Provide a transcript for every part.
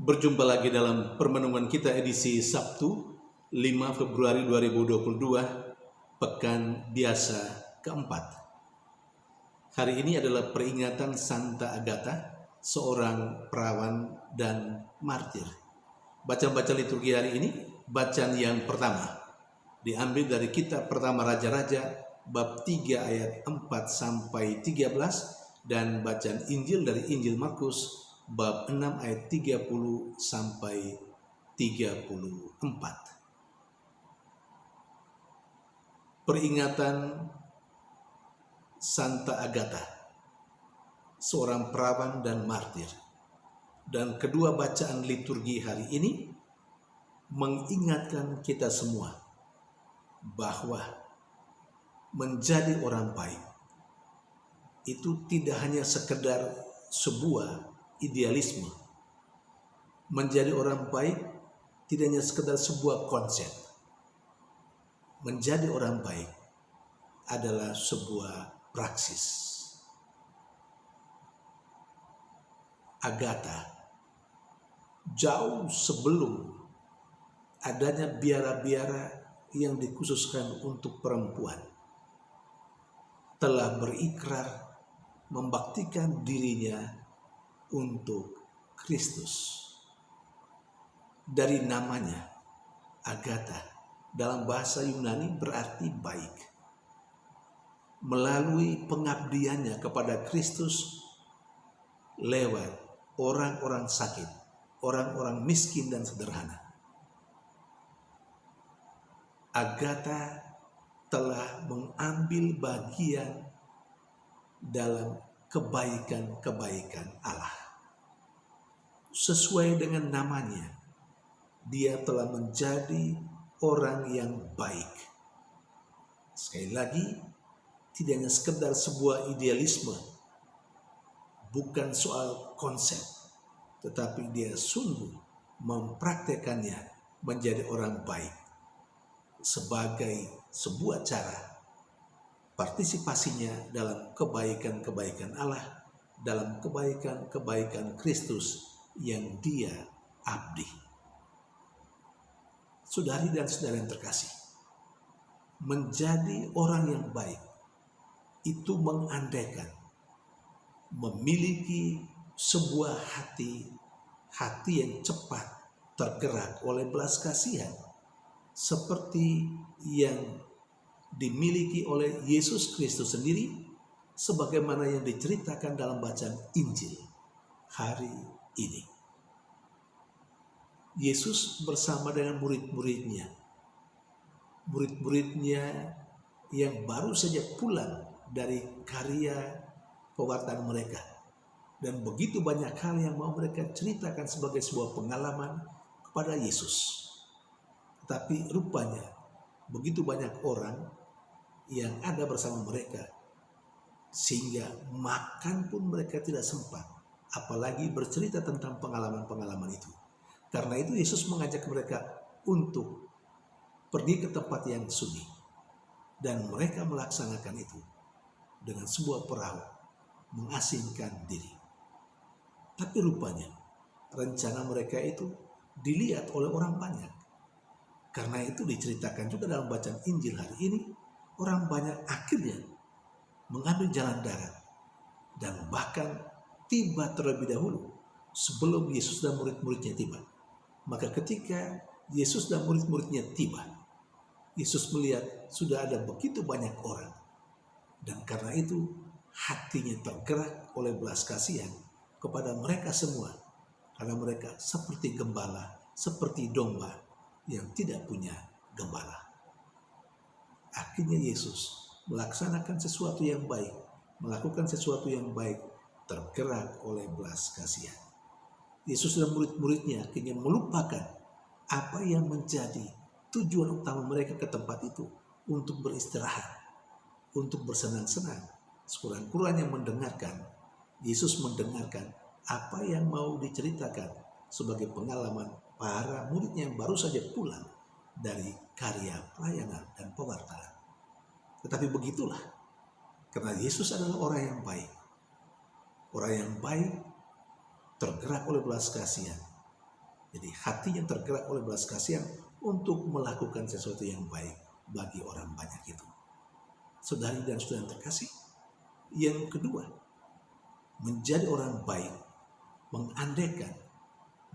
Berjumpa lagi dalam permenungan kita edisi Sabtu 5 Februari 2022, Pekan Biasa keempat. Hari ini adalah peringatan Santa Agatha, seorang perawan dan martir. Bacaan liturgi hari ini, bacaan yang pertama diambil dari kitab pertama Raja-Raja bab 3 ayat 4 sampai 13 dan bacaan Injil dari Injil Markus bab 6 ayat 30 sampai 34. Peringatan Santa Agatha, seorang perawan dan martir. Dan kedua bacaan liturgi hari ini mengingatkan kita semua bahwa menjadi orang baik itu tidak hanya sekedar sebuah idealisme. Menjadi orang baik tidak hanya sekedar sebuah konsep. Menjadi orang baik adalah sebuah praksis. Agatha, jauh sebelum adanya biara-biara yang dikhususkan untuk perempuan, telah berikrar membaktikan dirinya untuk Kristus. Dari namanya, Agatha dalam bahasa Yunani berarti baik. Melalui pengabdiannya kepada Kristus lewat orang-orang sakit, orang-orang miskin dan sederhana, Agatha telah mengambil bagian dalam kebaikan-kebaikan Allah. Sesuai dengan namanya, dia telah menjadi orang yang baik. Sekali lagi, tidak hanya sekedar sebuah idealisme, bukan soal konsep, tetapi dia sungguh mempraktekannya menjadi orang baik sebagai sebuah cara partisipasinya dalam kebaikan-kebaikan Allah, dalam kebaikan-kebaikan Kristus yang dia abdi. Saudari dan saudara yang terkasih, menjadi orang yang baik itu mengandaikan memiliki sebuah hati yang cepat tergerak oleh belas kasihan, seperti yang dimiliki oleh Yesus Kristus sendiri, sebagaimana yang diceritakan dalam bacaan Injil hari ini. Yesus bersama dengan murid-muridnya yang baru saja pulang dari karya pewartaan mereka, dan begitu banyak hal yang mau mereka ceritakan sebagai sebuah pengalaman kepada Yesus. Tetapi rupanya begitu banyak orang yang ada bersama mereka, sehingga makan pun mereka tidak sempat, apalagi bercerita tentang pengalaman-pengalaman itu. Karena itu Yesus mengajak mereka untuk pergi ke tempat yang sunyi, dan mereka melaksanakan itu dengan sebuah perahu, mengasingkan diri. Tapi rupanya rencana mereka itu dilihat oleh orang banyak. Karena itu diceritakan juga dalam bacaan Injil hari ini, orang banyak akhirnya mengambil jalan darat dan bahkan tiba terlebih dahulu sebelum Yesus dan murid-muridnya tiba. Maka ketika Yesus dan murid-muridnya tiba, Yesus melihat sudah ada begitu banyak orang, dan karena itu hatinya tergerak oleh belas kasihan kepada mereka semua, karena mereka seperti gembala, seperti domba yang tidak punya gembala. Akhirnya Yesus melaksanakan sesuatu yang baik, melakukan sesuatu yang baik, tergerak oleh belas kasihan. Yesus dan murid-muridnya akhirnya melupakan apa yang menjadi tujuan utama mereka ke tempat itu, untuk beristirahat, untuk bersenang-senang. Sekurang-kurangnya mendengarkan, Yesus mendengarkan apa yang mau diceritakan sebagai pengalaman para muridnya yang baru saja pulang dari karya pelayanan dan pewartaan. Tetapi begitulah, karena Yesus adalah orang yang baik tergerak oleh belas kasihan, Jadi hati yang tergerak oleh belas kasihan untuk melakukan sesuatu yang baik bagi orang banyak itu. Saudari dan saudara yang terkasih, yang kedua, menjadi orang baik mengandaikan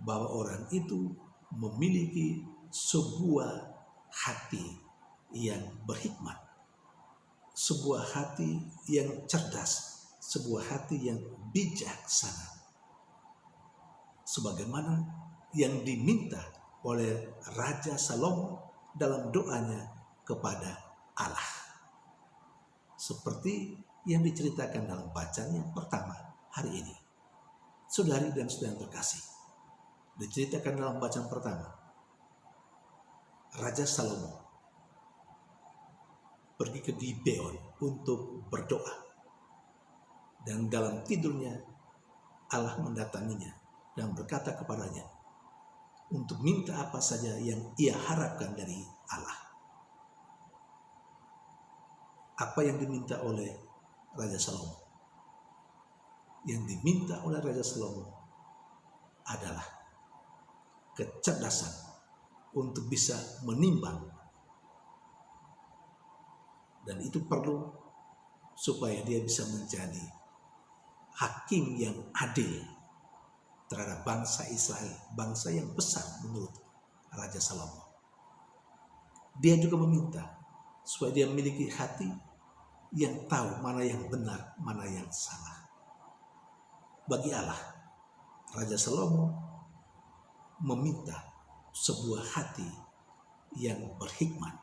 bahwa orang itu memiliki sebuah hati yang berhikmat, sebuah hati yang cerdas, sebuah hati yang bijaksana. Sebagaimana yang diminta oleh Raja Salomo dalam doanya kepada Allah. Seperti yang diceritakan dalam bacaan yang pertama hari ini. Saudari dan saudara yang terkasih, diceritakan dalam bacaan pertama, Raja Salomo pergi ke Gibeon untuk berdoa. Dan dalam tidurnya Allah mendatanginya dan berkata kepadanya untuk minta apa saja yang ia harapkan dari Allah. Apa yang diminta oleh Raja Salomo? Yang diminta oleh Raja Salomo adalah kecerdasan untuk bisa menimbang. Dan itu perlu supaya dia bisa menjadi hakim yang adil terhadap bangsa Israel, bangsa yang besar menurut Raja Salomo. Dia juga meminta supaya dia memiliki hati yang tahu mana yang benar, mana yang salah. Bagi Allah, Raja Salomo meminta sebuah hati yang berhikmat.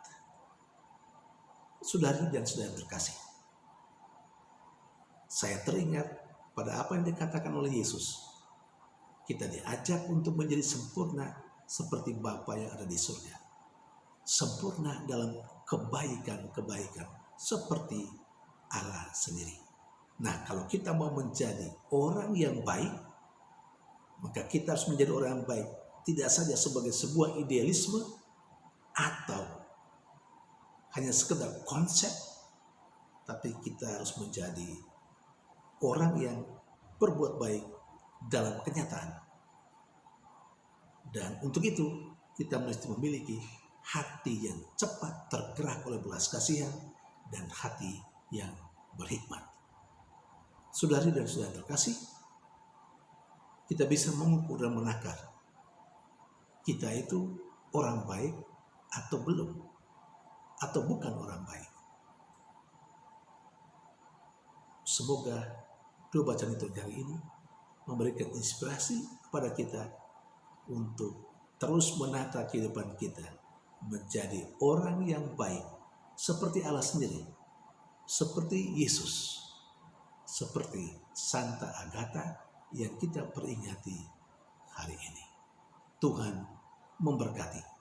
Saudari dan saudara terkasih, saya teringat pada apa yang dikatakan oleh Yesus. Kita diajak untuk menjadi sempurna seperti Bapa yang ada di surga. Sempurna dalam kebaikan-kebaikan seperti Allah sendiri. Nah, kalau kita mau menjadi orang yang baik, maka kita harus menjadi orang yang baik. Tidak saja sebagai sebuah idealisme atau hanya sekedar konsep, tapi kita harus menjadi orang yang berbuat baik dalam kenyataan. Dan untuk itu kita mesti memiliki hati yang cepat tergerak oleh belas kasihan dan hati yang berhikmat. Saudari dan saudara terkasih, kita bisa mengukur dan menakar kita itu orang baik atau belum, atau bukan orang baik. Semoga dua bacaan itu hari ini memberikan inspirasi kepada kita untuk terus menata kehidupan kita menjadi orang yang baik seperti Allah sendiri, seperti Yesus, seperti Santa Agatha yang kita peringati hari ini. Tuhan memberkati.